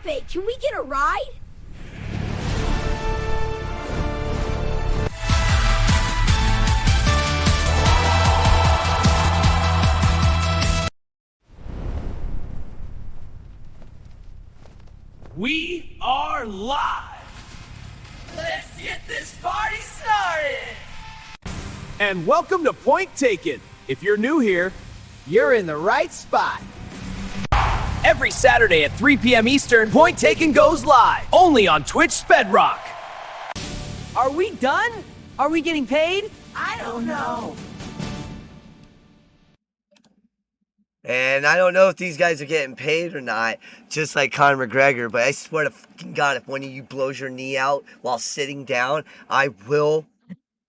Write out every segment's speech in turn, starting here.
Pepe, can we get a ride? We are live! Let's get this party started! And welcome to Point Taken. If you're new here, you're in the right spot. Every Saturday at 3 p.m. Eastern, Point Taken goes live, only on Twitch Spedrock. Are we done? Are we getting paid? I don't know. And I don't know if these guys are getting paid or not, just like Conor McGregor, but I swear to fucking God, if one of you blows your knee out while sitting down, I will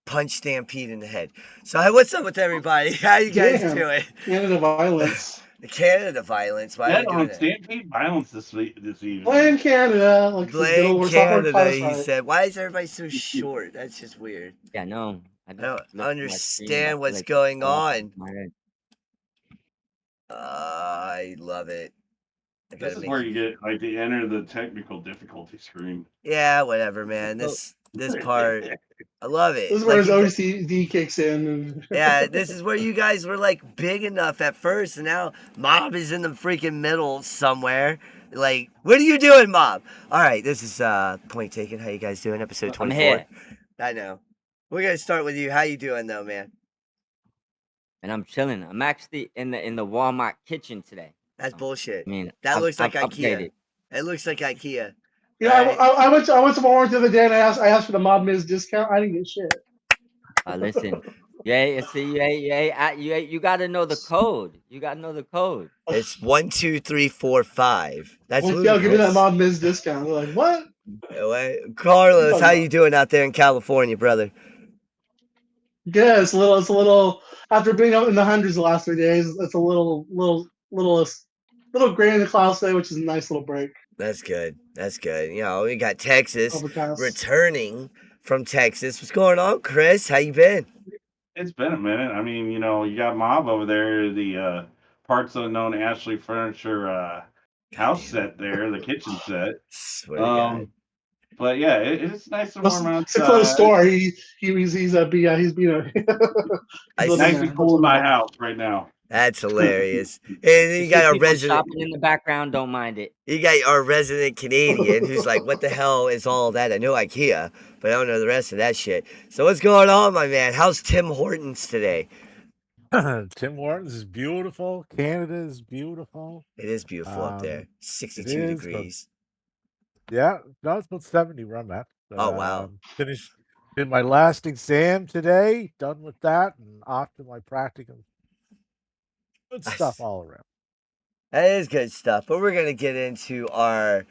punch Stampede in the head. So, hey, what's up with everybody? How you guys doing? Canada violence. The Canada violence. Why are we doing that? Stampede violence this evening. Blame Canada. Like Blame Canada, he said. Why is everybody so short? That's just weird. Yeah, no. I don't understand what's going on. I love it. This is where you get like to enter the technical difficulty screen. Yeah, whatever, man. This part, I love it. This is where his OCD kicks in. Yeah, this is where you guys were like big enough at first, and now Mob is in the freaking middle somewhere. Like, what are you doing, Mob? All right, this is Point Taken. How you guys doing? Episode 24. I'm here. I know. We're gonna start with you. How you doing, though, man? And I'm chilling. I'm actually in the Walmart kitchen today. That's bullshit. I mean, that looks like I've IKEA. updated. It looks like IKEA. You know, I went to Walmart the other day and I asked for the Mob Miz discount. I didn't get shit. Listen. You gotta know the code. You gotta know the code. It's 1, 2, 3, 4, 5. That's Yo, give me that Mob Miz discount. They're like, what? Carlos, how you doing out there in California, brother? Good. It's a little. After being out in the hundreds the last 3 days, it's a little gray in the clouds today, which is a nice little break. That's good. That's good. You know, we got Texas returning from Texas. What's going on, Chris? How you been? It's been a minute. I mean, you know, you got Mob over there, the Parts Unknown Ashley Furniture house set there, the kitchen set. Swear to God. But yeah, it's nice and warm outside. It's a close store. He's being nice and cool in my house right now. That's hilarious. And then you got our resident shopping in the background. Don't mind it. You got our resident Canadian who's like, "What the hell is all that?" I know IKEA, but I don't know the rest of that shit. So what's going on, my man? How's Tim Hortons today? Tim Hortons is beautiful. Canada is beautiful. It is beautiful up there. 62 degrees. Yeah, no, it's about 70 where I'm at. Oh, wow. Did my last exam today. Done with that, and off to my practicum. Good stuff all around. That is good stuff. But we're gonna get into our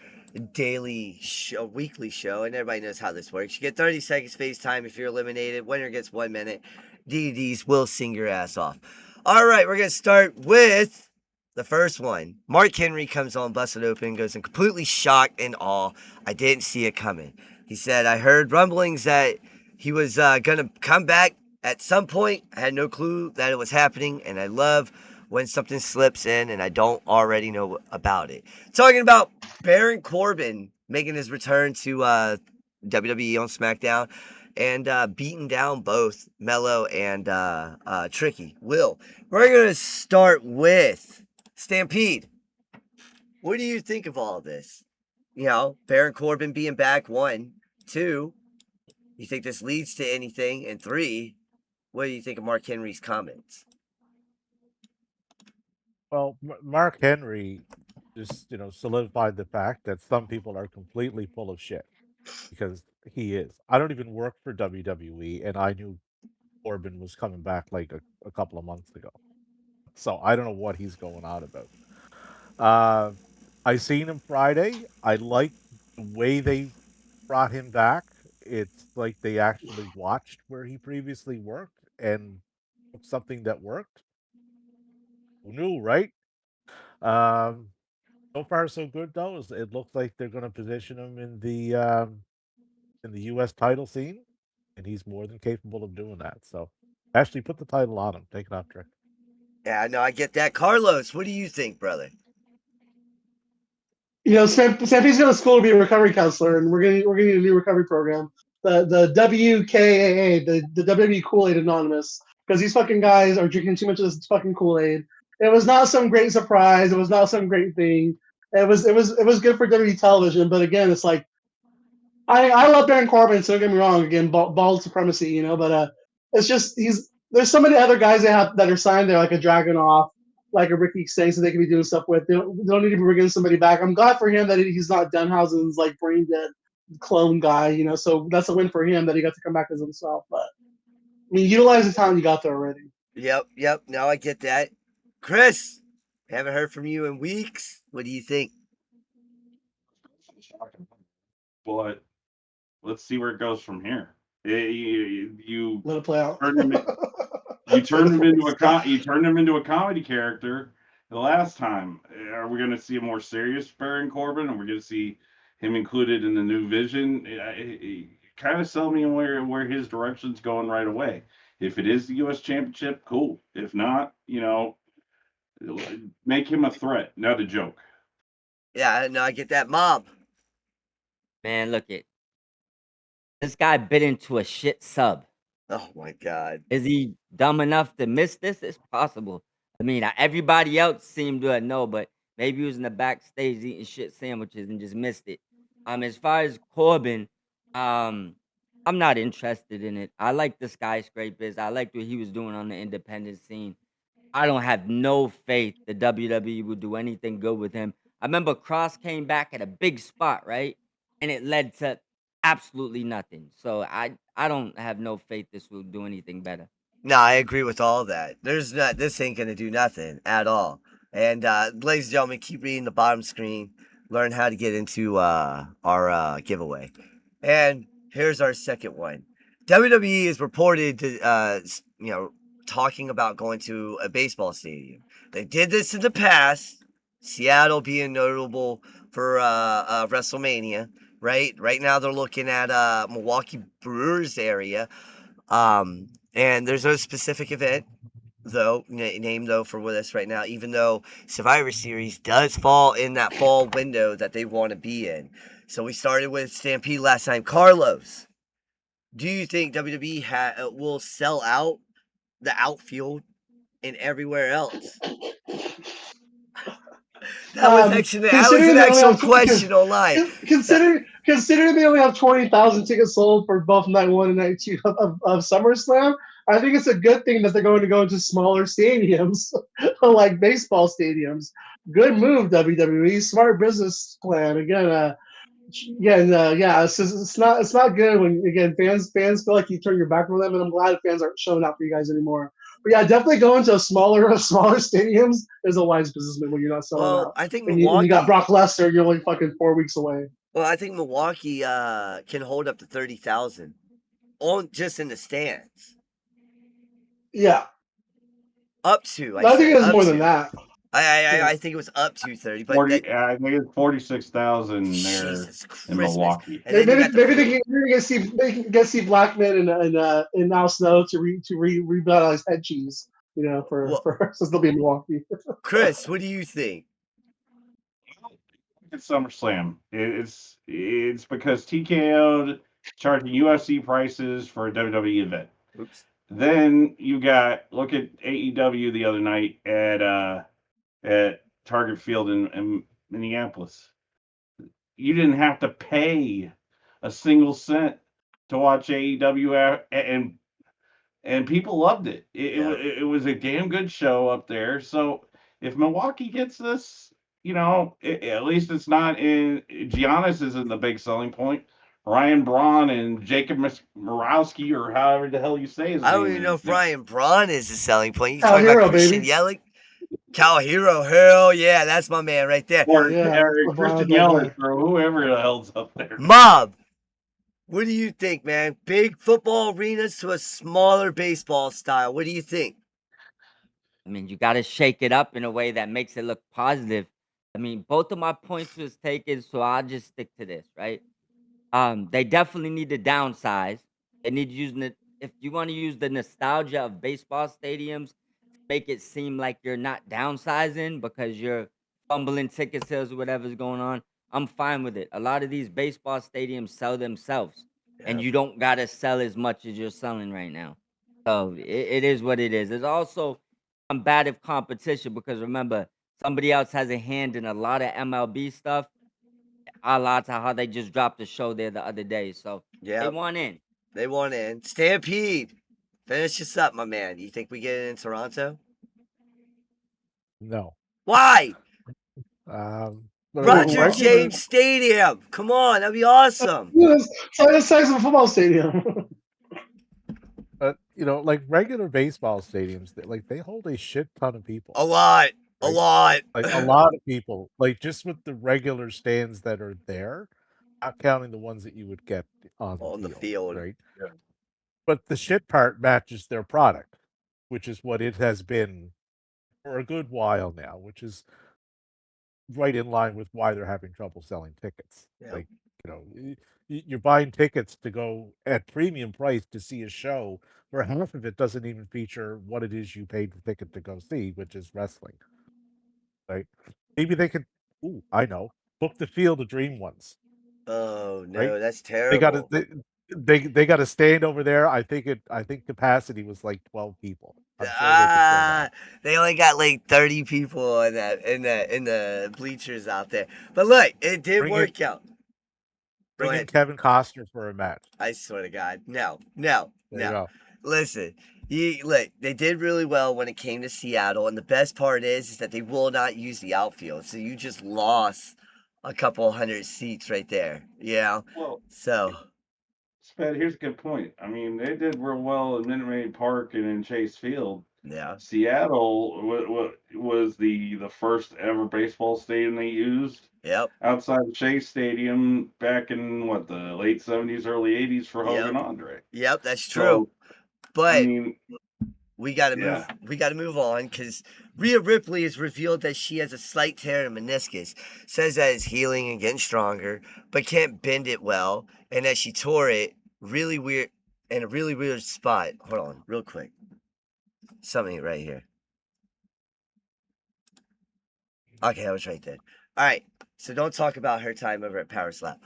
daily show, weekly show, and everybody knows how this works. You get 30 seconds FaceTime if you're eliminated. Winner gets 1 minute. DDs will sing your ass off. All right, we're gonna start with the first one. Mark Henry comes on, busted open, goes in completely shocked and awe. I didn't see it coming. He said, I heard rumblings that he was gonna come back at some point. I had no clue that it was happening, and I love when something slips in and I don't already know about it. Talking about Baron Corbin making his return to WWE on SmackDown and beating down both Mello and Tricky. Will, we're going to start with Stampede. What do you think of all of this? You know, Baron Corbin being back, 1. 2, you think this leads to anything? And 3, what do you think of Mark Henry's comments? Well, Mark Henry just, solidified the fact that some people are completely full of shit, because he is. I don't even work for WWE, and I knew Corbin was coming back like a couple of months ago. So I don't know what he's going on about. I seen him Friday. I like the way they brought him back. It's like they actually watched where he previously worked and something that worked. Who knew, right? So far so good though. It looks like they're going to position him in the U.S. title scene, and he's more than capable of doing that. So, actually, put the title on him. Take it off, Trick. Yeah, no, I get that. Carlos, what do you think, brother? Stampy's going to school to be a recovery counselor, and we're gonna need a new recovery program. The WKAA, the WWE Kool-Aid Anonymous, because these fucking guys are drinking too much of this fucking Kool-Aid. It was not some great surprise. It was not some great thing. It was good for WWE television, but again, it's like I love Baron Corbin. So don't get me wrong. Again, bald supremacy, but it's just there's so many other guys that are signed there, like a Dragunov, like a Ricky Stanks that they can be doing stuff with. They don't need to be bringing somebody back. I'm glad for him that he's not Dunhausen's like brain dead clone guy. So that's a win for him that he got to come back as himself. But I mean, utilize the talent you got there already. Yep. Now I get that. Chris, haven't heard from you in weeks. What do you think? But let's see where it goes from here. You Let it play out. turned him, you turned him into a comedy character the last time. Are we going to see a more serious Baron Corbin? Are we going to see him included in the new vision? Kind of sell me where his direction's going right away. If it is the U.S. Championship, cool. If not, make him a threat, not a joke. Yeah, no, I get that. Mom. Man, look it. This guy bit into a shit sub. Oh my God. Is he dumb enough to miss this? It's possible. I mean, everybody else seemed to know, but maybe he was in the backstage eating shit sandwiches and just missed it. As far as Corbin, I'm not interested in it. I like the skyscrapers. I liked what he was doing on the independent scene. I don't have no faith that WWE would do anything good with him. I remember Cross came back at a big spot, right? And it led to absolutely nothing. So I don't have no faith this will do anything better. No, I agree with all that. This ain't gonna do nothing at all. And ladies and gentlemen, keep reading the bottom screen. Learn how to get into our giveaway. And here's our second one. WWE is reported to talking about going to a baseball stadium. They did this in the past. Seattle being notable for WrestleMania, right? Right now they're looking at Milwaukee Brewers area. And there's no specific event, though, name though for this right now, even though Survivor Series does fall in that fall window that they want to be in. So we started with Stampede last time. Carlos, do you think WWE will sell out the outfield and everywhere else? That was actually an actual question online. Considering they only have 20,000 tickets sold for both night 1 and night 2 of SummerSlam, I think it's a good thing that they're going to go into smaller stadiums, like baseball stadiums. Good move, WWE. Smart business plan. Again, it's not good when again fans feel like you turn your back on them, and I'm glad fans aren't showing up for you guys anymore. But yeah, definitely going to smaller stadiums is a wise business move when you're not selling out. I think when you got Brock Lesnar, you're only fucking 4 weeks away. Well, I think Milwaukee can hold up to 30,000 on just in the stands. Yeah, up to. I think it was more than that. I think it was up to 30, but I think it's 46,000 there in Milwaukee. Maybe they can get Steve Blackman and Al Snow to revitalize head cheese. Since they'll be in Milwaukee. Chris, what do you think? It's SummerSlam. It's because TKO charging UFC prices for a WWE event. Oops. Then you look at AEW the other night at Target Field in Minneapolis. You didn't have to pay a single cent to watch AEW, and people loved it. It was a damn good show up there. So if Milwaukee gets this, at least it's not in Giannis isn't the big selling point. Ryan Braun and Jacob Morowski, or however the hell you say his name. I don't even know if Ryan Braun is the selling point. You Cal talking Hero, about Christian Yelich? Cal Hero, hell yeah, that's my man right there. Or Christian Yelich, or whoever the hell's up there. Mob, what do you think, man? Big football arenas to a smaller baseball style. What do you think? I mean, you got to shake it up in a way that makes it look positive. I mean, both of my points was taken, so I'll just stick to this, right? They definitely need to downsize. They need to use if you want to use the nostalgia of baseball stadiums, make it seem like you're not downsizing because you're fumbling ticket sales or whatever's going on. I'm fine with it. A lot of these baseball stadiums sell themselves, and Yep. you don't gotta sell as much as you're selling right now. So it is what it is. It's also combative competition because remember, somebody else has a hand in a lot of MLB stuff, a lot to how they just dropped a show there the other day. So they Yep. want in. They want in. Stampede. Finish this up, my man. You think we get it in Toronto? No. Why? But Roger wow. James Stadium. Come on, that'd be awesome. Yes, so it's size of a football stadium. like regular baseball stadiums, they hold a shit ton of people. A lot. A Right. lot. Like a lot of people, like just with the regular stands that are there, not counting the ones that you would get on the field, right? Yeah. But the shit part matches their product, which is what it has been for a good while now, which is right in line with why they're having trouble selling tickets. Yep. Like, you're buying tickets to go at premium price to see a show where half of it doesn't even feature what it is you paid the ticket to go see, which is wrestling. Right? Maybe they could. Ooh, I know. Book the Field of Dream ones. Oh no, Right? that's They got terrible. they got a stand over there. I think capacity was like 12 people. I'm sure they could fill Ah, that. they only got like 30 people in the bleachers out there. But look, it did Bring in work out. Go bring in ahead. Kevin Costner for a match. I swear to God, no. There you go. Listen, look, they did really well when it came to Seattle, and the best part is that they will not use the outfield. So you just lost a couple hundred seats right there. Yeah. Well, So Sped, here's a good point. I mean, they did real well in Minute Maid Park and in Chase Field. yeah. Seattle was the first ever baseball stadium they used Yep. outside of Chase Stadium back in what, the late 70s, early 80s for Yep. Hogan Andre. Yep, that's true. So, I But mean, we gotta move. yeah. We gotta move on because Rhea Ripley has revealed that she has a slight tear in meniscus. Says that it's healing and getting stronger, but can't bend it well, and that she tore it really weird in a really weird spot. Hold on, real quick. Something right here. Okay, I was right there. All right, so don't talk about her time over at Power Slap.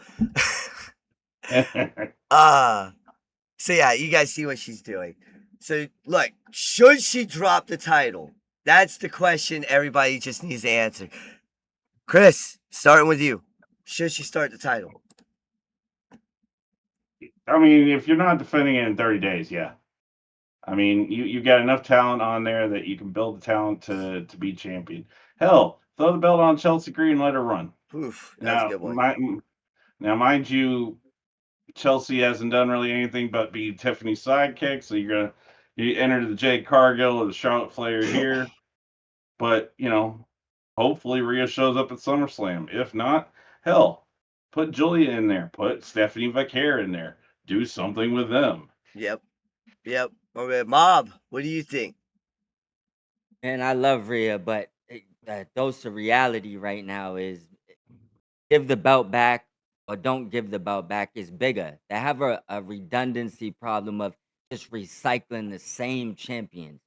So yeah, you guys see what she's doing. So look, should she drop the title? That's the question everybody just needs to answer. Chris, starting with you. Should she start the title? I mean, if you're not defending it in 30 days, yeah. I mean, you got enough talent on there that you can build the talent to be champion. Hell, throw the belt on Chelsea Green and let her run. Oof, that's a Now, good one. mind you, Chelsea hasn't done really anything but be Tiffany's sidekick, so you enter the Jade Cargill or the Charlotte Flair here. But hopefully Rhea shows up at SummerSlam. If not, hell, put Julia in there, put Stephanie Vaquer in there, do something with them. Yep. Okay, Mob, what do you think? And I love Rhea, but dose of reality right now is give the belt back or don't give the belt back is bigger. They have a redundancy problem of just recycling the same champions.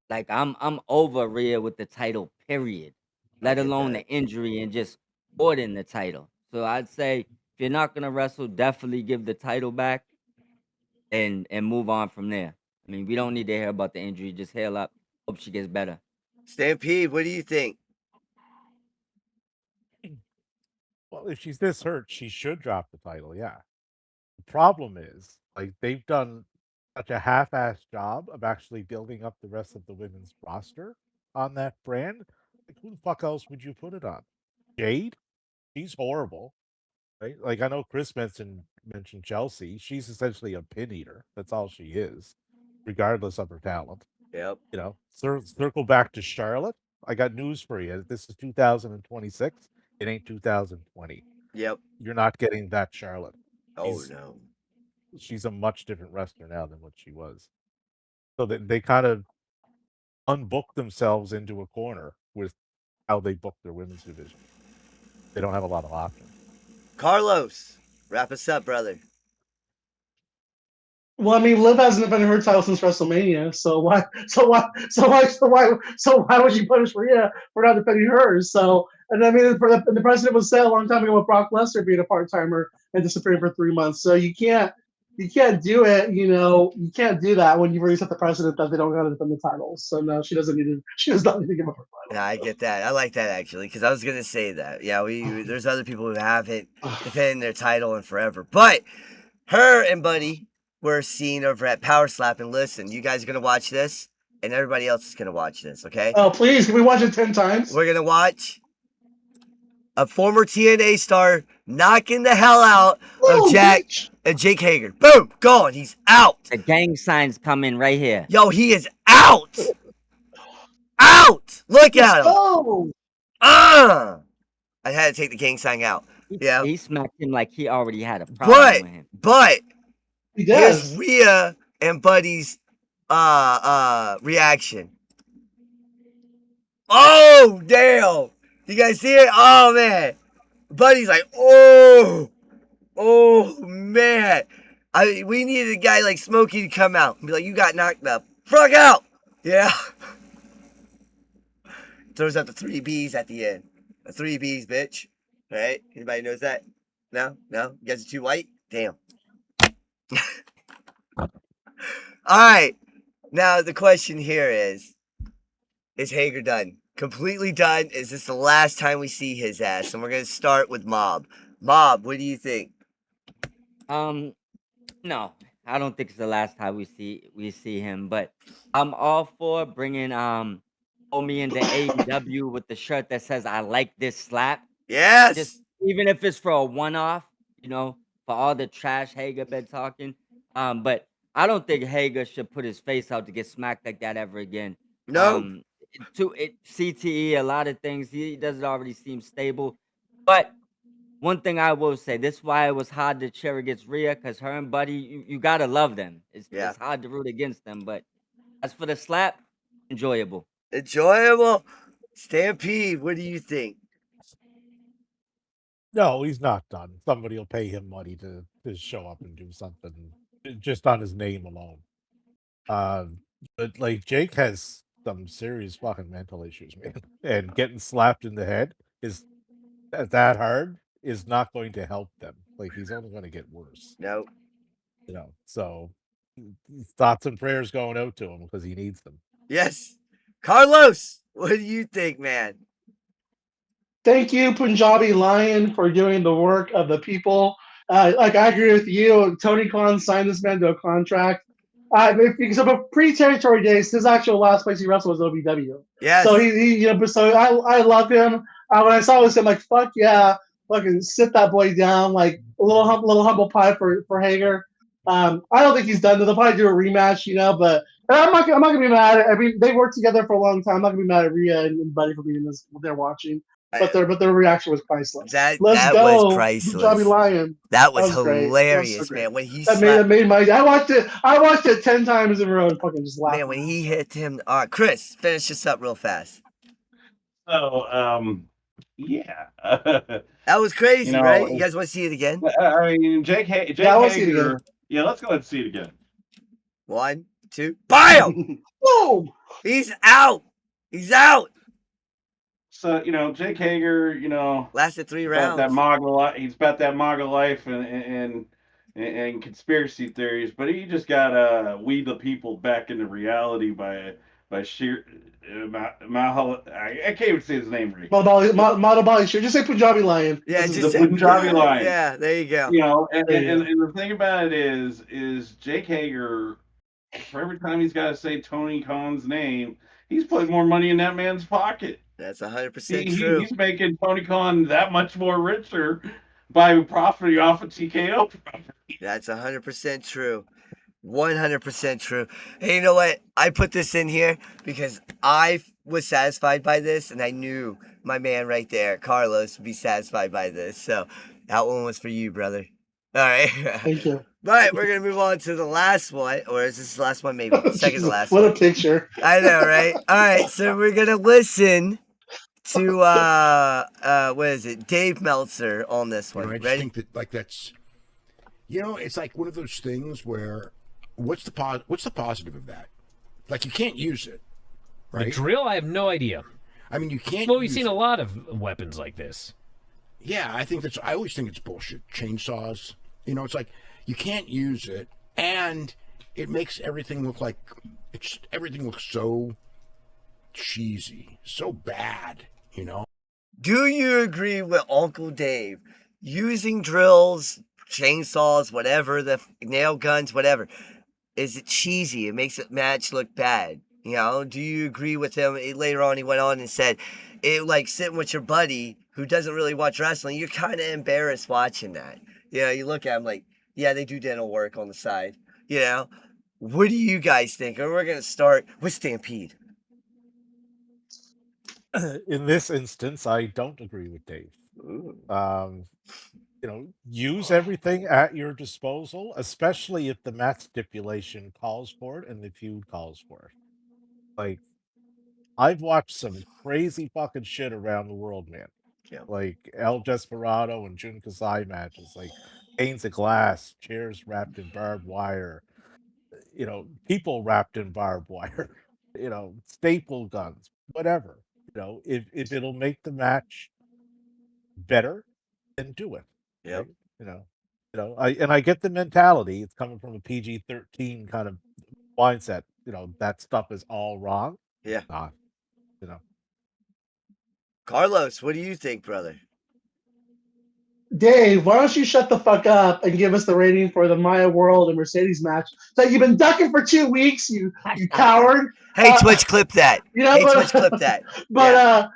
Like I'm over Rhea with the title, period. Let get alone that. the injury and just hoarding the title. So I'd say if you're not gonna wrestle, definitely give the title back and move on from there. I mean, we don't need to hear about the injury. Just heal up. Hope she gets better. Stampede, what do you think? Well, if she's this hurt, she should drop the title. Yeah. The problem is, like, they've done such a half-assed job of actually building up the rest of the women's roster on that brand. Like, who the fuck else would you put it on? Jade? She's horrible, right? Like, I know Chris mentioned Chelsea. She's essentially a pin eater. That's all she is, regardless of her talent. Yep. Circle back to Charlotte. I got news for you. This is 2026. It ain't 2020. Yep. You're not getting that Charlotte. Oh no. She's a much different wrestler now than what she was. So they kind of unbooked themselves into a corner with how they booked their women's division. They don't have a lot of options. Carlos, wrap us up, brother. Well, I mean, Liv hasn't defended her title since WrestleMania, so why would you punish Rhea for not defending hers? So And I mean, the precedent was set a long time ago with Brock Lesnar being a part timer and disappearing for 3 months. So you can't do it. You can't do that when you've already set the precedent that they don't got to defend the titles. So no, she does not need to give up her title. Yeah, I get that. I like that actually, because I was gonna say that. Yeah, there's other people who haven't defended their title in forever, but her and Buddy were seen over at Power Slap. And listen, you guys are gonna watch this, and everybody else is gonna watch this. Okay? Oh please, can we watch it 10 times? We're gonna watch a former TNA star knocking the hell out of Jake Hager. Boom, gone. He's out. The gang signs coming right here. Yo, he is out. Out. Look at him. Oh, I had to take the gang sign out. Yeah. He smacked him like he already had a problem with him. But he does. here's Rhea and Buddy's reaction. Oh, damn. You guys see it? Oh, man. Buddy's like, oh, man. We needed a guy like Smokey to come out and be like, you got knocked the fuck out. Yeah. Throws out the 3 Bs at the end. The 3 Bs, bitch. All right? Anybody knows that? No? You guys are too white? Damn. All right. Now, the question here is Hager done? Completely done? Is this the last time we see his ass? And we're going to start with Mob. Mob, what do you think? No, I don't think it's the last time we see him, but I'm all for bringing Homie into AEW with the shirt that says "I like this slap." Yes. Just even if it's for a one-off, for all the trash Hager been talking. But I don't think Hager should put his face out to get smacked like that ever again. No. CTE, a lot of things. He doesn't already seem stable. But one thing I will say, this is why it was hard to cheer against Rhea, because her and Buddy, you gotta love them. It's hard to root against them. But as for the slap, enjoyable. Enjoyable. Stampede, what do you think? No, he's not done. Somebody will pay him money to show up and do something just on his name alone. But like Jake has some serious fucking mental issues, man. And getting slapped in the head is that hard is not going to help them. Like he's only going to get worse. No. So thoughts and prayers going out to him because he needs them. Yes. Carlos, what do you think, man? Thank you, Punjabi Lion, for doing the work of the people. I agree with you. Tony Khan signed this man to a contract. Because of pre-territory days, his actual last place he wrestled was OVW. Yes. So so I love him. When I saw this, I'm like, fuck yeah, fucking sit that boy down, like a little humble pie for Hager. I don't think he's done. They'll probably do a rematch, but I'm not gonna be mad. I mean, they worked together for a long time. I'm not gonna be mad at Rhea and Buddy for being this. They're watching. But their reaction was priceless. That was priceless. Punjabi Lion. That was hilarious, man. When he made my. I watched it 10 times in a row and fucking just laughed. Man, when he hit him. All right, Chris, finish this up real fast. So, yeah. That was crazy, right? You guys want to see it again? I mean, Jake Hager. I want to see it again. Yeah, let's go ahead and see it again. 1, 2, BAM! Boom! He's out. He's out. So, Jake Hager, lasted 3 rounds. He's about that MAGA life and conspiracy theories, but he just got weed the people back into reality by sheer. I can't even say his name right. Madhabali, sure. Just say Punjabi Lion. Yeah, just the Punjabi Lion. Yeah, there you go. And the thing about it is Jake Hager, for every time he's got to say Tony Khan's name, he's putting more money in that man's pocket. That's 100% true. He's making Tony Khan that much more richer by profiting off of TKO property. That's 100% true. 100% true. Hey, you know what? I put this in here because I was satisfied by this, and I knew my man right there, Carlos, would be satisfied by this. So that one was for you, brother. All right. Thank you. All right, we're going to move on to the last one. Or is this the last one? Maybe. Second to last one. What a picture. I know, right? All right, so we're going to listen to, what is it? Dave Meltzer on this one. I just think that that's, it's like one of those things where what's the positive of that? Like, you can't use it, right? The drill? I have no idea. I mean, you can't. Well, we've use seen it. a lot of weapons like this. Yeah, I always think it's bullshit. Chainsaws. You know, it's like you can't use it, and it makes everything look like everything looks so cheesy, so bad. You know. Do you agree with Uncle Dave? Using drills, chainsaws, whatever, the nail guns, whatever. Is it cheesy? It makes the match look bad. You know, do you agree with him? Later on, he went on and said, it like sitting with your buddy who doesn't really watch wrestling, you're kind of embarrassed watching that. You know, you look at him like, yeah, they do dental work on the side. You know, what do you guys think? And we're going to start with Stampede. In this instance, I don't agree with Dave. Ooh. Use everything at your disposal, especially if the match stipulation calls for it and the feud calls for it. Like, I've watched some crazy fucking shit around the world, man. Yeah. Like El Desperado and Jun Kasai matches, like panes of glass, chairs wrapped in barbed wire, people wrapped in barbed wire, staple guns, whatever. If it'll make the match better, then do it. Yep. Right? I get the mentality. It's coming from a PG-13 kind of mindset. That stuff is all wrong. Yeah. It's not. Carlos, what do you think, brother? Dave, why don't you shut the fuck up and give us the rating for the Maya World and Mercedes match that you've been ducking for 2 weeks, you coward. Hey, Twitch, clip that. Twitch, clip that. But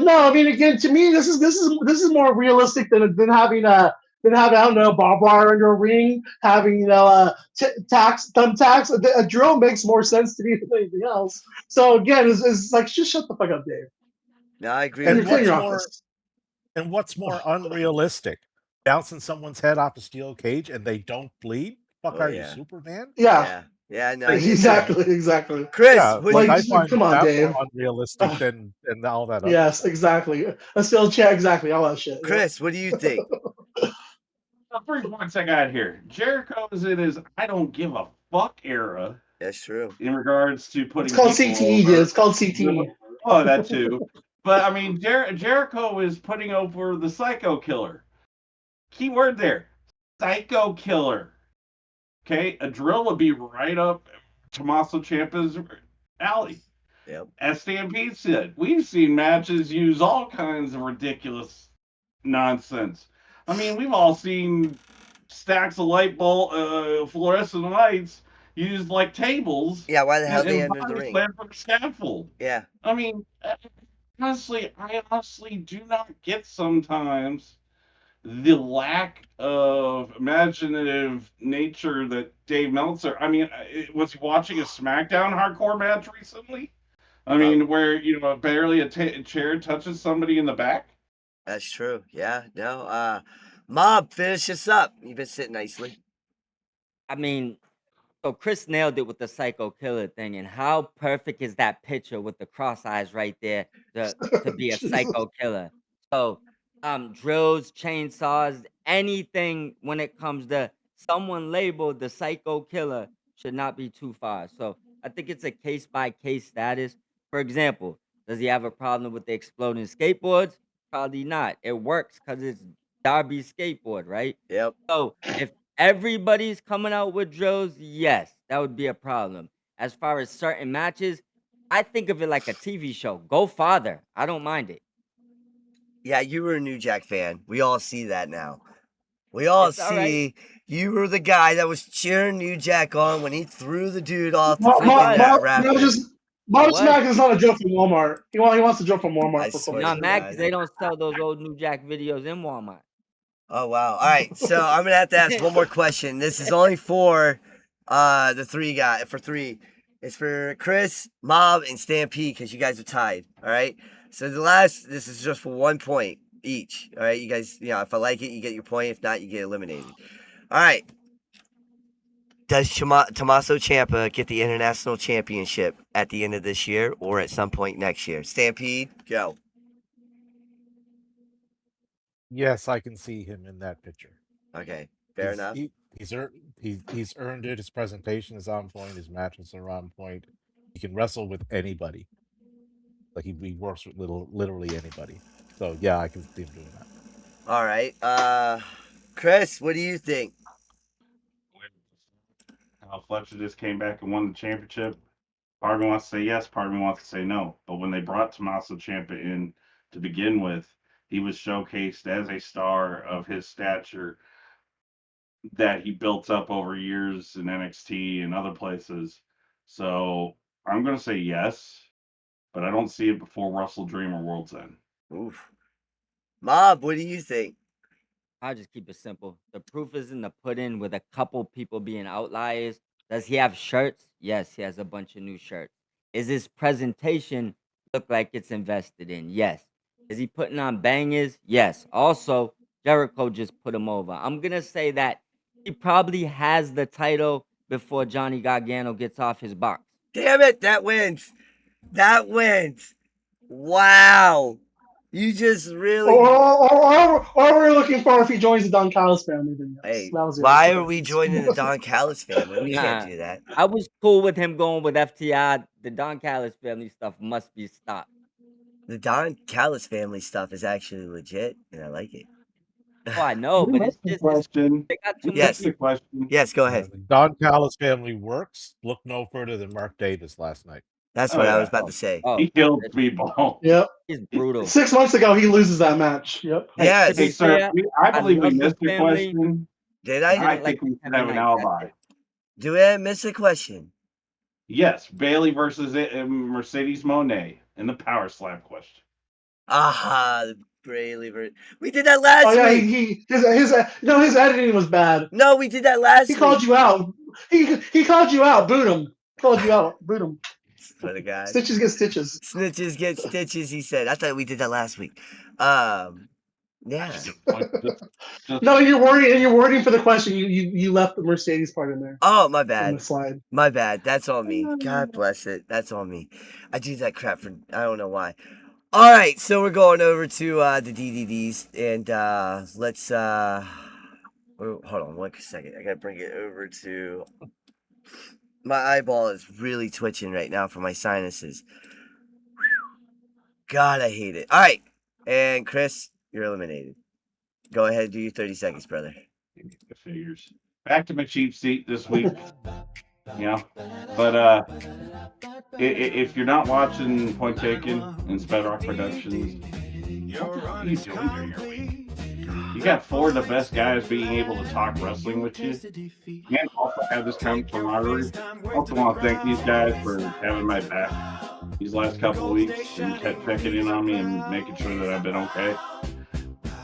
no, I mean, again, to me, this is more realistic than having I don't know, barbed wire under a ring, having thumbtacks. A drill makes more sense to me than anything else. So again, it's like just shut the fuck up, Dave. No, I agree. And what's more unrealistic? Bouncing someone's head off a steel cage and they don't bleed? Fuck, are you Superman? Yeah. Yeah, no. Exactly. Chris, I find come on, that Dave. more unrealistic than all that. Yes, exactly. A steel chair, exactly. All that shit. Chris, what do you think? 3 points I got here. Jericho is in his I don't give a fuck era. That's true. In regards to putting. It's called CTE, dude. It's called CTE. Oh, that too. But I mean, Jericho is putting over the Psycho Killer. Key word there, Psycho Killer. Okay, a drill would be right up Tommaso Ciampa's alley. Yep. As Stampede said, we've seen matches use all kinds of ridiculous nonsense. I mean, we've all seen stacks of fluorescent lights used like tables. Yeah, why the hell they enter the ring? For scaffold. Yeah. I mean, I honestly do not get sometimes the lack of imaginative nature that Dave Meltzer. I mean, was he watching a SmackDown hardcore match recently? I mean, where barely a chair touches somebody in the back. That's true. Yeah. No. Mob, finish this up. You've been sitting nicely. I mean, so Chris nailed it with the Psycho Killer thing, and how perfect is that picture with the cross eyes right there to be a Psycho Killer? So, drills, chainsaws, anything when it comes to someone labeled the Psycho Killer should not be too far. So, I think it's a case by case status. For example, does he have a problem with the exploding skateboards? Probably not. It works because it's Darby's skateboard, right? Yep. So, if everybody's coming out with drills, yes, that would be a problem. As far as certain matches, I think of it like a TV show. Go farther. I don't mind it. Yeah, you were a New Jack fan. We all see that now. We all see you were the guy that was cheering New Jack on when he threw the dude off the Marcus Mack is not a joke from Walmart. He wants a joke from Walmart. Not Mac, because they don't sell those old New Jack videos in Walmart. Oh, wow. All right, so I'm going to have to ask one more question. This is only for the three guys. For three. It's for Chris, Mob, and Stampede because you guys are tied. All right? So this is just for 1 point each. All right? You guys, if I like it, you get your point. If not, you get eliminated. All right. Does Tommaso Ciampa get the International Championship at the end of this year or at some point next year? Stampede, go. Yes, I can see him in that picture. Okay, fair enough. He's earned it. His presentation is on point. His matches are on point. He can wrestle with anybody. Like he works with literally anybody. So yeah, I can see him doing that. All right. Chris, what do you think? Fletcher just came back and won the championship. Part of me wants to say yes, part of me wants to say no. But when they brought Tommaso Ciampa in to begin with, he was showcased as a star of his stature that he built up over years in NXT and other places. So I'm going to say yes, but I don't see it before Wrestle Dream or World's End. Oof. Mob, what do you think? I'll just keep it simple. The proof is in the pudding with a couple people being outliers. Does he have shirts? Yes, he has a bunch of new shirts. Is his presentation look like it's invested in? Yes. Is he putting on bangers? Yes. Also, Jericho just put him over. I'm going to say that he probably has the title before Johnny Gargano gets off his box. Damn it, that wins. That wins. Wow. You just really. Or we're looking for if he joins the Don Callis family. Then yes. Hey, That was the why other are we question. joining the Don Callis family? We can't Nah. do that. I was cool with him going with FTI. The Don Callis family stuff must be stopped. The Don Callis family stuff is actually legit, and I like it. Oh, I know, but it's just Question. they got too Yes. many. Question. Yes, go ahead. The Don Callis family works. Look no further than Mark Davis last night. That's Oh, what I yeah. was about to say. Oh, He killed people. Yep. he's brutal. 6 months ago, he loses that match. Yep. Hey, Yes. to be Hey, sir, fair, I believe we love the missed the family. question. Did I I? didn't like think we the should Kevin have an Knight, that's alibi. it. Do I miss a question? Yes, Bailey versus Mercedes Monet in the Power Slam question. Aha, the Braley. We did that last Oh yeah, week. his editing was bad. No, we did that last He week. called you out. He called you out. Boot him. Called you out. Boot him. Swear to God. Stitches get stitches. Snitches get stitches, he said. I thought we did that last week. Yeah. No, you're wording for the question. You left the Mercedes part in there. Oh, my In bad. the slide. My bad. That's on me. God bless it. That's on me. I do that crap for I don't know why. All right, so we're going over to the DDDs, and let's hold on 1 second. I gotta bring it over to. My eyeball is really twitching right now for my sinuses. God, I hate it. All right, and Chris, you're eliminated. Go ahead, do your 30 seconds, brother. The figures. Back to my cheap seat this week. But if you're not watching Point Taken and Sped Rock Productions, what the hell are you doing during your week? You got 4 of the best guys being able to talk wrestling with you, and also have this kind of camaraderie. I also want to thank these guys for having my back these last couple of weeks and kept checking in on me and making sure that I've been okay.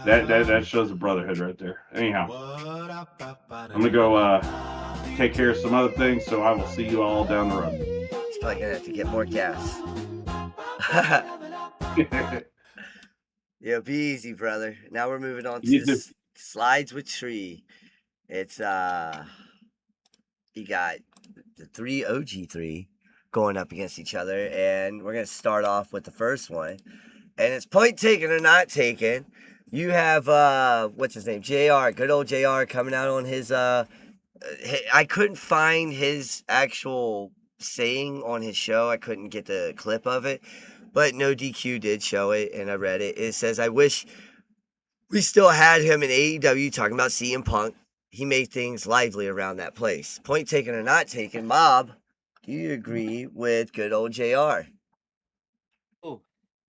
That shows the brotherhood right there. Anyhow, I'm gonna go take care of some other things, so I will see you all down the road. He's probably gonna have to get more gas. Yeah, be easy, brother. Now we're moving on to slides with Tree. It's you got the 3 OG3 going up against each other, and we're gonna start off with the first one, and it's point taken or not taken. You have what's his name, JR, good old JR, coming out on his I couldn't find his actual saying on his show. I couldn't get the clip of it, but No DQ did show it, and I read it. It says, I wish we still had him in AEW talking about CM Punk. He made things lively around that place. Point taken or not taken, Mob, do you agree with good old JR? Oh,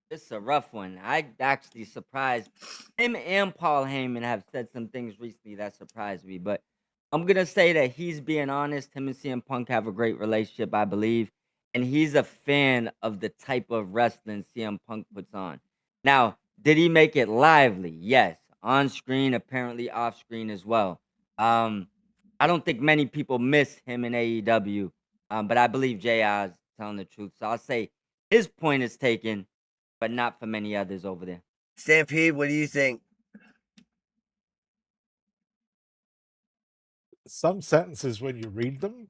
this is a rough one. I actually surprised him and Paul Heyman have said some things recently that surprised me, but I'm gonna say that he's being honest. Him and CM Punk have a great relationship, I believe, and he's a fan of the type of wrestling CM Punk puts on. Now, did he make it lively? Yes. On screen, apparently off screen as well. I don't think many people miss him in AEW, but I believe JR is telling the truth. So I'll say his point is taken, but not for many others over there. Stampede, what do you think? Some sentences, when you read them,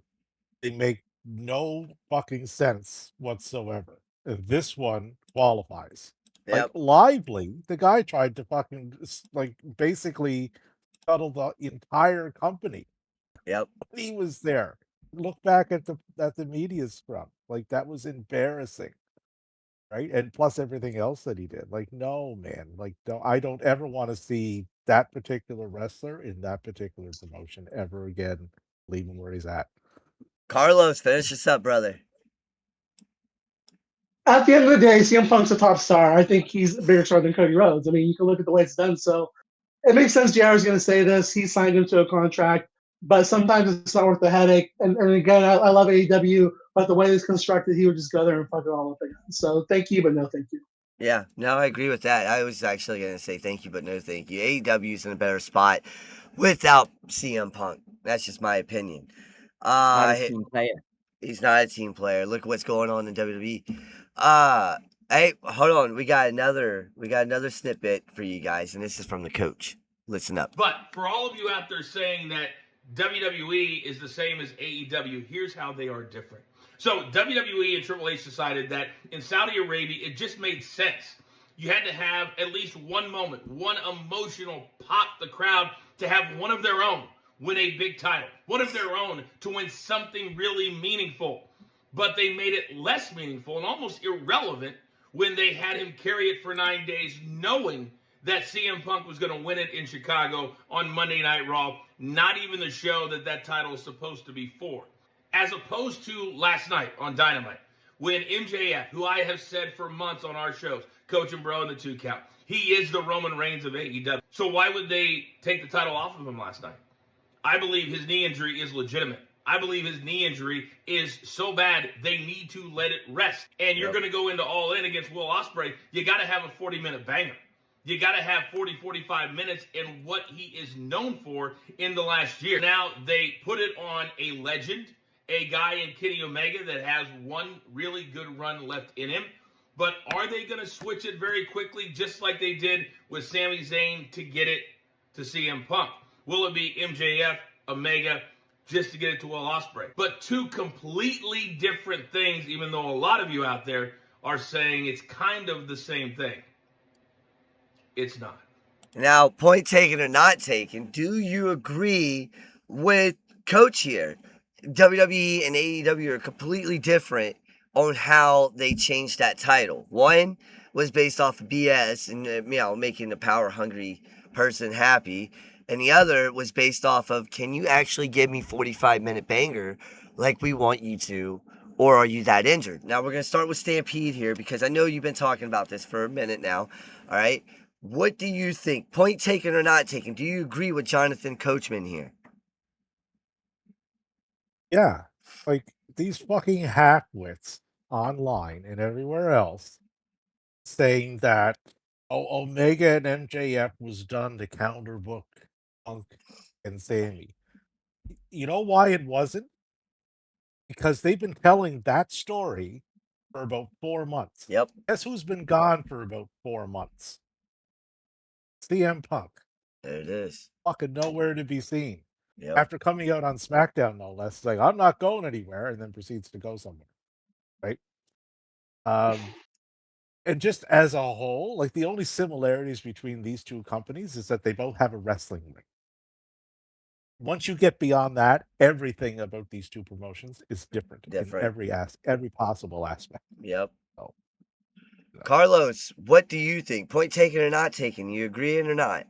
they make no fucking sense whatsoever. And this one qualifies. Like Yep. lively, the guy tried to fucking like basically scuttle the entire company. Yep. He was there. Look back at the media scrum. Like that was embarrassing. right? And plus everything else that he did. Like, no, man. Like, I don't ever want to see that particular wrestler in that particular promotion ever again. Leave him where he's at. Carlos, finish this up, brother. At the end of the day, CM Punk's a top star. I think he's a bigger star than Cody Rhodes. I mean, you can look at the way it's done. So it makes sense JR is going to say this. He signed him to a contract, but sometimes it's not worth the headache. And again, I love AEW, but the way it's constructed, he would just go there and fuck it all up again. So thank you, but no thank you. Yeah, no, I agree with that. I was actually going to say thank you, but no thank you. AEW's in a better spot without CM Punk. That's just my opinion. Not a team player. He's not a team player. Look what's going on in WWE. Hey, hold on. We got another snippet for you guys, and this is from the coach. Listen up. But for all of you out there saying that WWE is the same as AEW, here's how they are different. So WWE and Triple H decided that in Saudi Arabia, it just made sense. You had to have at least one moment, one emotional pop the crowd to have one of their own win a big title, one of their own to win something really meaningful. But they made it less meaningful and almost irrelevant when they had him carry it for 9 days, knowing that CM Punk was going to win it in Chicago on Monday Night Raw, not even the show that title is supposed to be for. As opposed to last night on Dynamite, when MJF, who I have said for months on our shows, Coach and Bro and the 2 Count, he is the Roman Reigns of AEW. So why would they take the title off of him last night? I believe his knee injury is legitimate. I believe his knee injury is so bad they need to let it rest. And you're going to go into All In against Will Ospreay. You got to have a 40-minute banger. You got to have 40, 45 minutes in what he is known for in the last year. Now they put it on a legend, a guy in Kenny Omega that has one really good run left in him. But are they going to switch it very quickly, just like they did with Sami Zayn to get it to CM Punk? Will it be MJF, Omega, just to get it to Will Ospreay? But two completely different things, even though a lot of you out there are saying it's kind of the same thing. It's not. Now, point taken or not taken, do you agree with Coach here? WWE and AEW are completely different on how they changed that title. One was based off of BS and making the power-hungry person happy. And the other was based off of, can you actually give me 45-minute banger like we want you to, or are you that injured? Now, we're going to start with Stampede here because I know you've been talking about this for a minute now, all right? What do you think? Point taken or not taken, do you agree with Jonathan Coachman here? Yeah. Like, these fucking half-wits online and everywhere else saying that Omega and MJF was done to counterbook Punk and Sammy. You know why it wasn't? Because they've been telling that story for about 4 months. Yep. Guess who's been gone for about 4 months? CM Punk. There it is. Fucking nowhere to be seen. Yep. After coming out on SmackDown, no less, it's like, I'm not going anywhere, and then proceeds to go somewhere. Right? And just as a whole, like, the only similarities between these two companies is that they both have a wrestling ring. Once you get beyond that, everything about these two promotions is different. In every possible aspect. Yep. So, Carlos, what do you think? Point taken or not taken? You agreeing or not?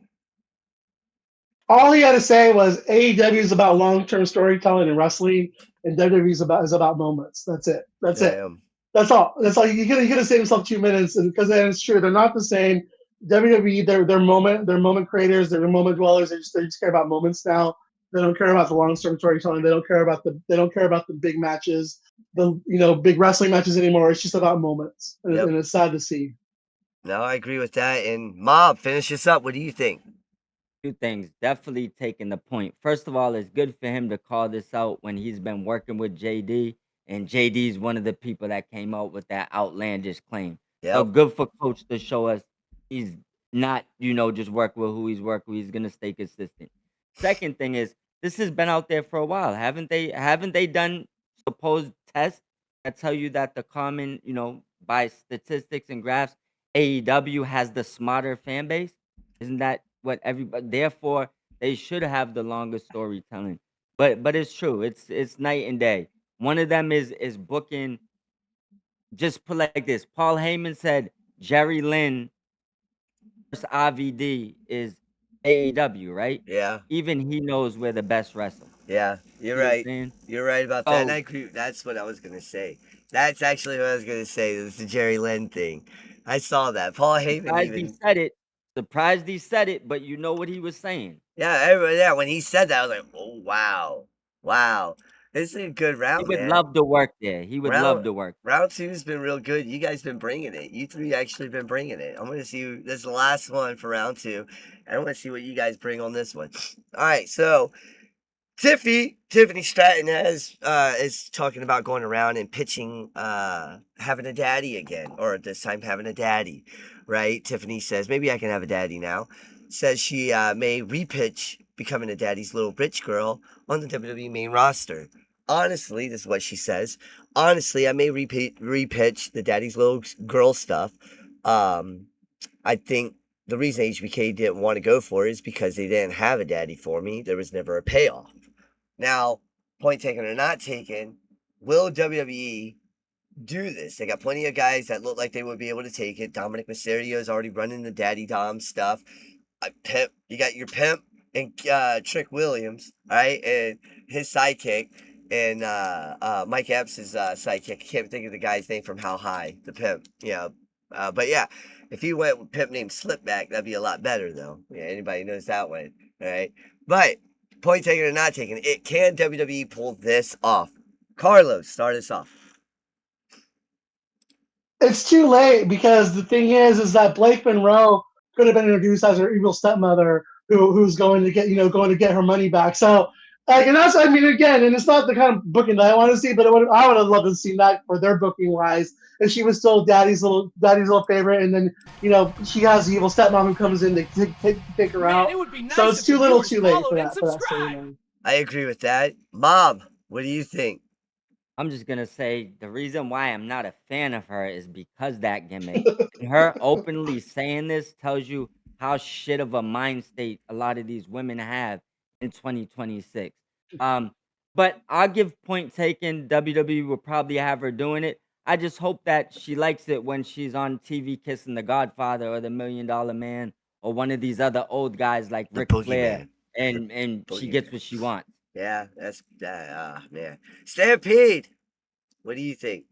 All he had to say was AEW is about long-term storytelling and wrestling, and WWE is about moments. That's it. That's it. That's all. That's all. You could have saved himself 2 minutes, and because it's true, they're not the same. WWE, they're moment creators, they're moment dwellers. They just care about moments now. They don't care about the long-term storytelling. They don't care about the big matches, big wrestling matches anymore. It's just about moments, and it's sad to see. No, I agree with that. And Mob, finish this up. What do you think? 2 things. Definitely taking the point. First of all, it's good for him to call this out when he's been working with JD, and JD's one of the people that came out with that outlandish claim. Yep. So good for Coach to show us he's not, just work with who he's working with. He's gonna stay consistent. Second thing is, this has been out there for a while. Haven't they done supposed tests that tell you that the common, by statistics and graphs, AEW has the smarter fan base? Isn't that what everybody? Therefore, they should have the longest storytelling. But it's true. It's night and day. One of them is booking just put like this. Paul Heyman said Jerry Lynn versus IVD is AEW, right? Yeah. Even he knows we're the best wrestler. Yeah, you're You know what I'm right. saying? You're right about that. And So I agree. That's what I was gonna say. That's actually what I was gonna say. It was the Jerry Lynn thing. I saw that. Paul Heyman surprised he even. said it. Surprised he said it, but you know what he was saying. Yeah, everybody, yeah. When he said that, I was like, oh wow, wow. This is a good He round, would man. love to work there. He would love Round to work. round two's been real good. You guys been bringing it. You three actually been bringing it. I'm gonna see. This is the last one for round two. I want to see what you guys bring on this one. All right, so Tiffany Stratton is talking about going around and pitching having a daddy again, or this time having a daddy, right? Tiffany says maybe I can have a daddy now. Says she may repitch becoming a daddy's little rich girl on the WWE main roster. Honestly, this is what she says. Honestly, I may repitch the daddy's little girl stuff. I think the reason HBK didn't want to go for it is because they didn't have a daddy for me. There was never a payoff. Now, point taken or not taken, will WWE do this? They got plenty of guys that look like they would be able to take it. Dominic Mysterio is already running the Daddy Dom stuff. Pimp, you got your Pimp and Trick Williams, all right, and his sidekick, and Mike Epps' sidekick. I can't think of the guy's name from How High, the Pimp. Yeah, but yeah, if you went with Pimp named Slipback, that'd be a lot better, though. Yeah, anybody knows that one, all right? But point taken or not taken, it can WWE pull this off? Carlos, start us off. It's too late because the thing is that Blake Monroe could have been introduced as her evil stepmother who's going to get her money back. So like, and that's, I mean, again, and it's not the kind of booking that I want to see, but I would have loved to see that for their booking wise. And she was still daddy's little favorite, and then she has the evil stepmom who comes in to take her out. it would be nice So it's if too the little, viewers too late followed for and that story. subscribed. Man. I agree with that. Mom, what do you think? I'm just gonna say the reason why I'm not a fan of her is because that gimmick. And her openly saying this tells you how shit of a mind state a lot of these women have in 2026. But I'll give point taken. WWE will probably have her doing it. I just hope that she likes it when she's on TV kissing the Godfather or the $1 Million Man or one of these other old guys like The Ric Flair, Boogeyman. and she Boogeyman. gets what she wants. Yeah, that's man. Stampede, what do you think?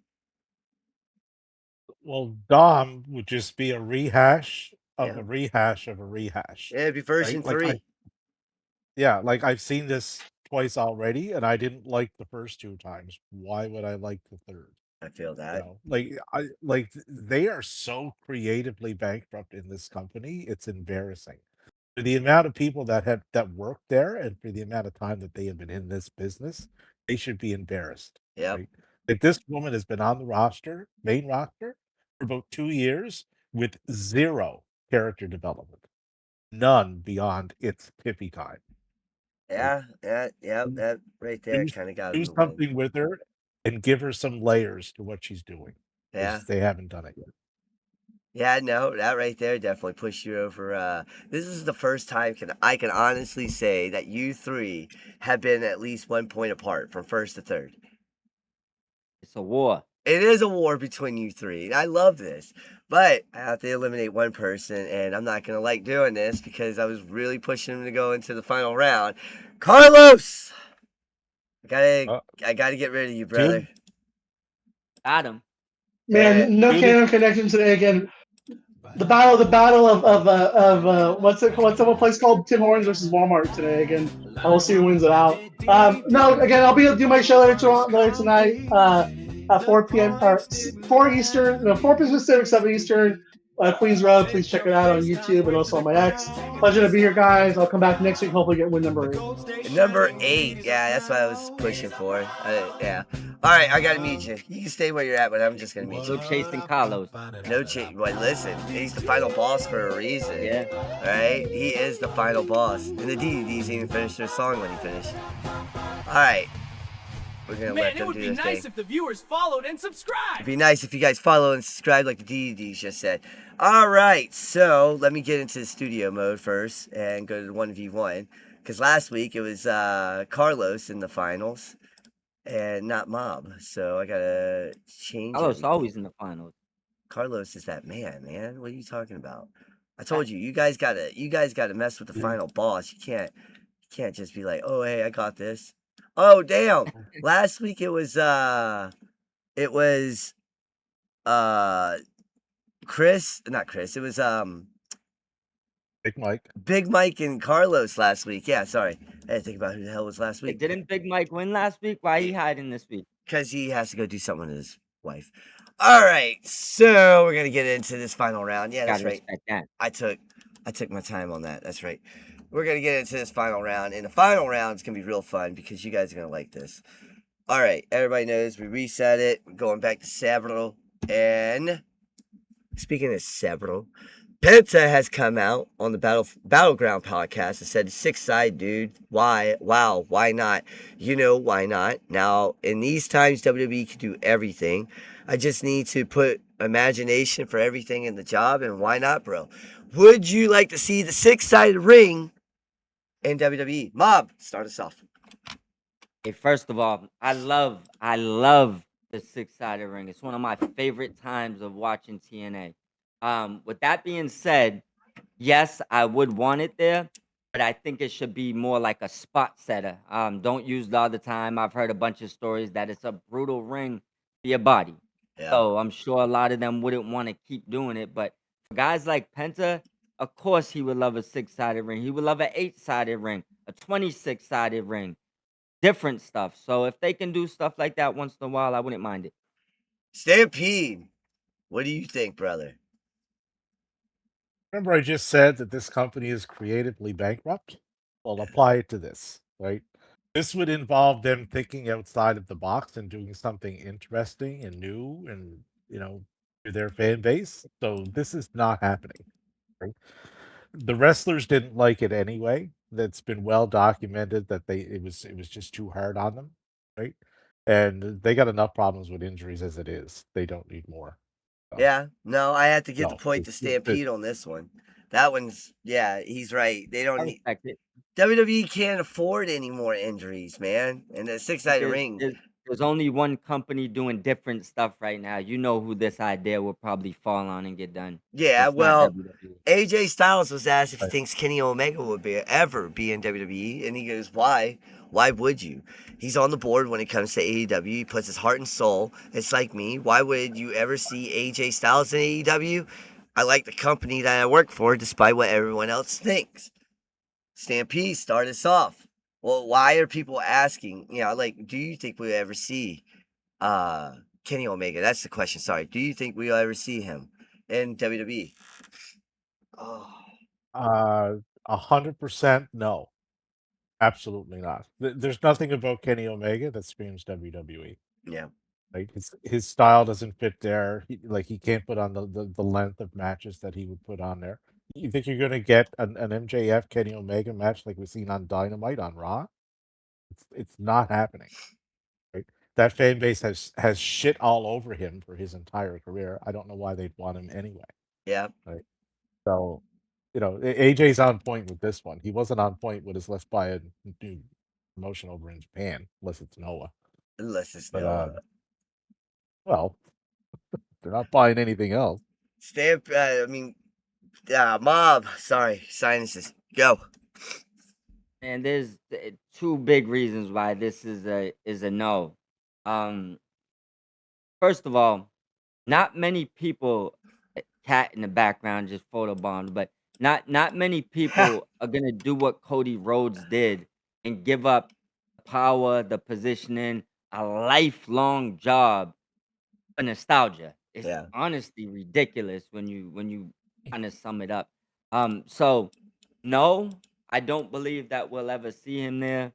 Well, Dom would just be a rehash of Yeah. a rehash of a rehash. Yeah, it'd be version Like 3. yeah, like I've seen this twice already, and I didn't like the first 2 times. Why would I like the third? I feel You that. know, they are so creatively bankrupt in this company, it's embarrassing. For the amount of people that work there and for the amount of time that they have been in this business, they should be embarrassed, Yep. right? Like this woman has been on the main roster, for about 2 years with 0 character development. None beyond it's Tiffy time. Yeah, that right there Do kind of got do him the win. something with her and give her some layers to what she's doing, Yeah. 'cause they haven't done it yet. Yeah, no, that right there definitely pushed you over. This is the first time I can honestly say that you three have been at least 1 point apart from first to third. It's a war. It is a war between you three. I love this. But I have to eliminate one person, and I'm not going to like doing this because I was really pushing him to go into the final round. Carlos! I gotta get rid of you, brother. Got him. Man, no canon connection today again. The battle of what's the place called? Tim Hortons versus Walmart today again. I will see who wins it out. No, again, I'll do my show later tonight at 4 p.m. or 4 Eastern, 4 Pacific, 7 Eastern. Queens Road. Please check it out on YouTube and also on my X. Pleasure to be here, guys. I'll come back next week. Hopefully, get win number 8. Number 8. Yeah, that's what I was pushing for. Yeah. All right, I gotta meet you. You can stay where you're at, but I'm just gonna meet you. No chasing Carlos. No chase. Well, listen, he's the final boss for a reason. Yeah. All right, he is the final boss. And the DDDs even finished their song when he finished. All right. We're gonna let Man, it them would do be this nice thing. if the viewers followed and subscribed. It'd be nice if you guys follow and subscribe like the DDDs just said. All right, so let me get into the studio mode first and go to the 1v1. Because last week it was Carlos in the finals. and not Mob. So I gotta change Carlos everything. always in the finals. Carlos is that man. What are you talking about? I Right. told you, you guys gotta mess with the final boss. You can't just be like, oh hey, I got this. Oh damn! Last week it was Chris, not Chris. It was Big Mike. Big Mike and Carlos last week. Yeah, sorry, I had to think about who the hell was last Hey, week didn't Big Mike win last week? Why he hiding this week? because he has to go do something with his wife. All right, so we're gonna get into this final round. Yeah, that's Gotta right. respect that. I took my time on that. That's right. We're gonna get into this final round, and the final round is gonna be real fun because you guys are gonna like this. All right, everybody knows we reset it. We're going back to Sabro, and speaking of Sabro, Penta has come out on the Battleground podcast and said, 6-side, dude. Why? Wow, why not? You know why not? Now, in these times, WWE can do everything. I just need to put imagination for everything in the job, and why not, bro? Would you like to see the 6-sided ring in WWE? Mob, start us off. Hey, first of all, I love the 6-sided ring. It's one of my favorite times of watching TNA. With that being said, yes, I would want it there, but I think it should be more like a spot setter. Don't use it all the time. I've heard a bunch of stories that it's a brutal ring for your body. Yeah. So I'm sure a lot of them wouldn't want to keep doing it. But for guys like Penta, of course he would love a 6-sided ring. He would love an 8-sided ring, a 26-sided ring, different stuff. So if they can do stuff like that once in a while, I wouldn't mind it. Stampede, what do you think, brother? Remember, I just said that this company is creatively bankrupt? Well, apply it to this, right? This would involve them thinking outside of the box and doing something interesting and new and, to their fan base. So this is not happening. Right? The wrestlers didn't like it anyway. That's been well documented that it was just too hard on them, right? And they got enough problems with injuries as it is. They don't need more. So, Yeah, no, I had to give the no, point to it's Stampede on this one. That one's, yeah, he's right. They I don't need, respect it. WWE can't afford any more injuries, man. And the 6-sided There's, ring, there's, there's only one company doing different stuff right now. You know who this idea will probably fall on and get done. yeah, It's not well, WWE. AJ Styles was asked if he Right. thinks Kenny Omega would ever be in WWE, and he goes, "Why? Why would you? He's on the board when it comes to AEW. He puts his heart and soul. It's like me. Why would you ever see AJ Styles in AEW? I like the company that I work for, despite what everyone else thinks." Stampede, start us off. Well, why are people asking? Like, do you think we'll ever see Kenny Omega? That's the question. Sorry. Do you think we'll ever see him in WWE? Oh. 100% no. Absolutely not. There's nothing about Kenny Omega that screams WWE. Yeah. Right? His style doesn't fit there. He can't put on the length of matches that he would put on there. You think you're going to get an MJF Kenny Omega match like we've seen on Dynamite on Raw? It's not happening. Right? That fan base has shit all over him for his entire career. I don't know why they'd want him anyway. Yeah. Right? So, AJ's on point with this one. He wasn't on point with his Let's Buy a New promotion over in Japan, unless it's Noah. Unless it's But Noah. well, they're not buying anything else. Mob. Sorry, sinuses. Go. And there's two big reasons why this is a no. First of all, not many people, cat in the background just photobombed, but not many people are gonna do what Cody Rhodes did and give up the power, the positioning, a lifelong job for nostalgia. It's Yeah. honestly ridiculous when you kind of sum it up. So no, I don't believe that we'll ever see him there.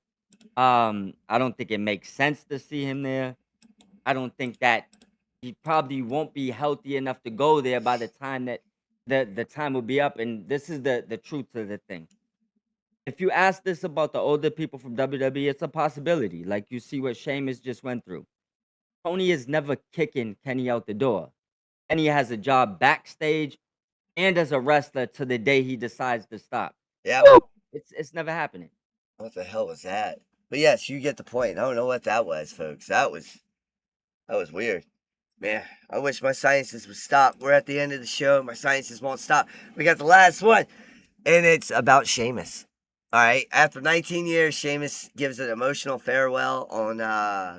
I don't think it makes sense to see him there. I don't think that he probably won't be healthy enough to go there by the time that the time will be up. And this is the truth of the thing. If you ask this about the older people from WWE, it's a possibility. Like you see what Sheamus just went through. Tony is never kicking Kenny out the door. Kenny has a job backstage and as a wrestler to the day he decides to stop. Yeah. It's never happening. What the hell was that? But yes, you get the point. I don't know what that was, folks. That was weird. Man, I wish my sciences would stop. We're at the end of the show. My sciences won't stop. We got the last one, and it's about Sheamus. All right, after 19 years, Sheamus gives an emotional farewell on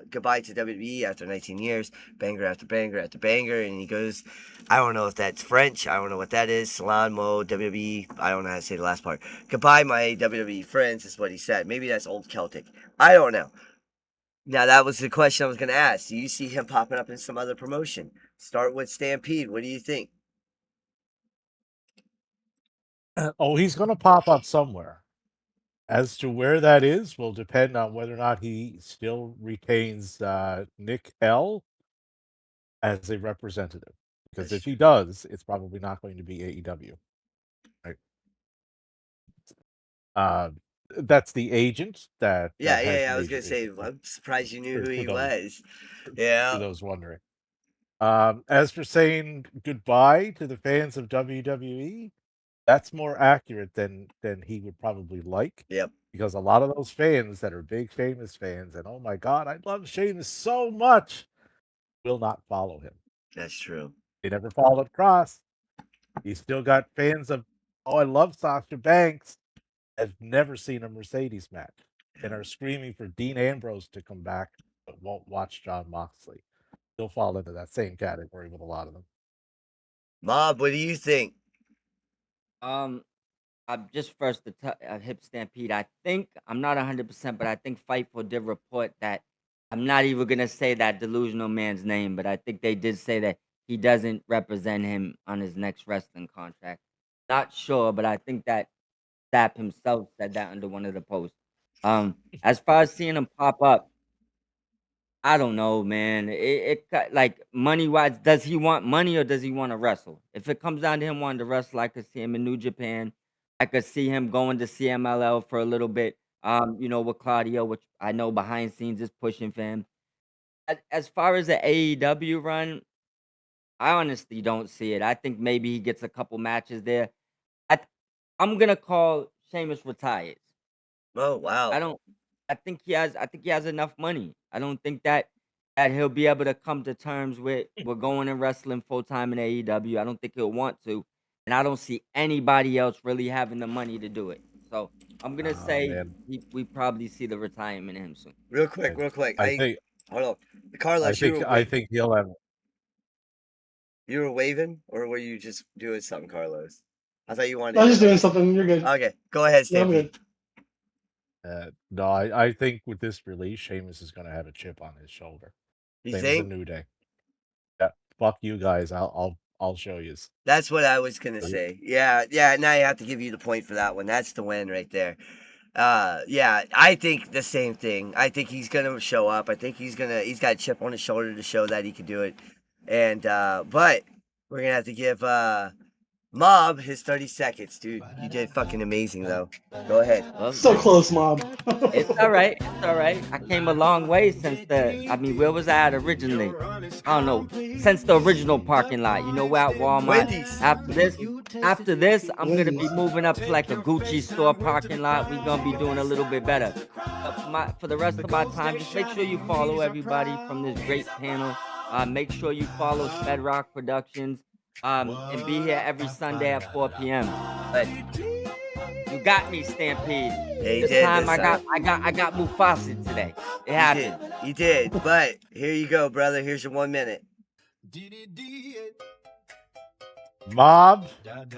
goodbye to WWE after 19 years, banger after banger after banger, and he goes, I don't know if that's French, I don't know what that is, Salon Mo, WWE, I don't know how to say the last part. Goodbye, my WWE friends, is what he said. Maybe that's Old Celtic. I don't know. Now, that was the question I was going to ask. Do you see him popping up in some other promotion? Start with Stampede. What do you think? Oh, he's going to pop up somewhere. As to where that is will depend on whether or not he still retains Nick L as a representative. Because if he does, it's probably not going to be AEW. Right? That's the agent that. Yeah. I was going to say, I'm surprised you knew who he was. Yeah. For those wondering. As for saying goodbye to the fans of WWE, that's more accurate than he would probably like. Yep. Because a lot of those fans that are big famous fans and oh my god, I love Sheamus so much, will not follow him. That's true. They never followed Cross. He's still got fans of I love Sasha Banks, have never seen a Mercedes match and are screaming for Dean Ambrose to come back, but won't watch Jon Moxley. He'll fall into that same category with a lot of them. Mob, what do you think? Just first the Hip Stampede. I think I'm not 100%, but I think Fightful did report that. I'm not even gonna say that delusional man's name, but I think they did say that he doesn't represent him on his next wrestling contract. Not sure, but I think that Sapp himself said that under one of the posts. As far as seeing him pop up, I don't know, man. It like money wise, does he want money or does he want to wrestle? If it comes down to him wanting to wrestle, I could see him in New Japan. I could see him going to CMLL for a little bit. With Claudio, which I know behind scenes is pushing for him. As far as the AEW run, I honestly don't see it. I think maybe he gets a couple matches there. I'm gonna call Sheamus retires. Oh wow. I think he has enough money. I don't think that he'll be able to come to terms with we're going and wrestling full time in AEW. I don't think he'll want to, and I don't see anybody else really having the money to do it. So I'm gonna say we probably see the retirement of him soon. Real quick. I think. Hold on, Carlos. I think he'll have. You were waving, or were you just doing something, Carlos? I thought you wanted. I was just doing something. You're good. Okay, go ahead, Stampede. Yeah, I'm good. No, I think with this release, Sheamus is going to have a chip on his shoulder. You Same think? as a New Day. Yeah, fuck you guys. I'll show you. That's what I was gonna say. Yeah. Now I have to give you the point for that one. That's the win right there. Yeah, I think the same thing. I think he's gonna show up. I think he's got a chip on his shoulder to show that he can do it. And but we're gonna have to give Mob his 30 seconds, dude. You did fucking amazing though. Go ahead. So close, Mob. It's all right. I came a long way since where was I at originally? I don't know. Since the original parking lot. We're at Walmart. Wendy's. After this, I'm going to be moving up to like a Gucci store parking lot. We're going to be doing a little bit better. But for the rest of my time, just make sure you follow everybody from this great panel. Make sure you follow Bedrock Productions. And be here every Sunday at 4 p.m. But you got me, Stampede. Yeah, this time I got Mufasa today. It happened. You did. But here you go, brother. Here's your 1 minute. Mob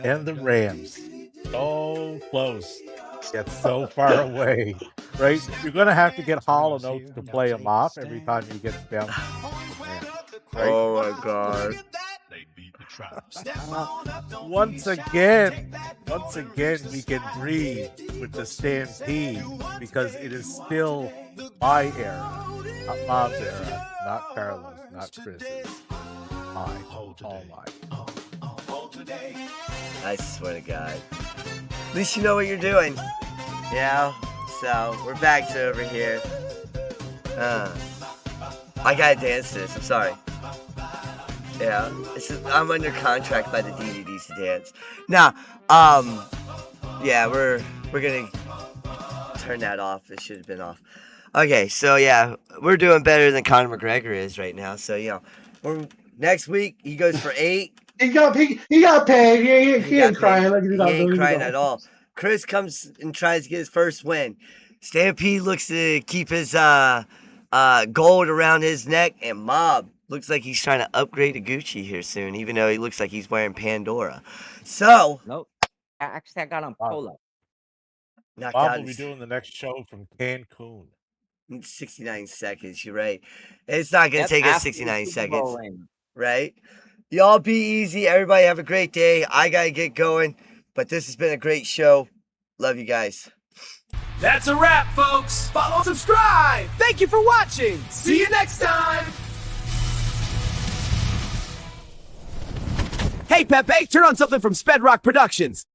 and the Rams. So close, yet so far away. Right? You're going to have to get Hall & Oates to play him off every time he gets down. Right? Oh my God. Once again, we can breathe with the Stampede because it is still my era, not Bob's era, not Carlos, not Chris's. Mine, all mine. I swear to God. At least you know what you're doing. Yeah. So we're back to over here. I gotta dance to this. I'm sorry. Yeah, I'm under contract by the DVDs to dance. Now, yeah, we're gonna turn that off. It should have been off. Okay, so yeah, we're doing better than Conor McGregor is right now. So we're next week he goes for 8. He got paid. He ain't crying like he ain't crying at all. Chris comes and tries to get his first win. Stampede looks to keep his gold around his neck, and Mob looks like he's trying to upgrade to Gucci here soon, even though he looks like he's wearing Pandora. So Nope. Actually, I got on polo. Bob will be doing the next show from Cancun. 69 seconds. You're right. It's not gonna take us after the 69 Super Bowl seconds, ring. right? Y'all be easy. Everybody have a great day. I gotta get going, but this has been a great show. Love you guys. That's a wrap, folks. Follow and subscribe. Thank you for watching. See you next time. Hey, Pepe, turn on something from Spedrock Productions.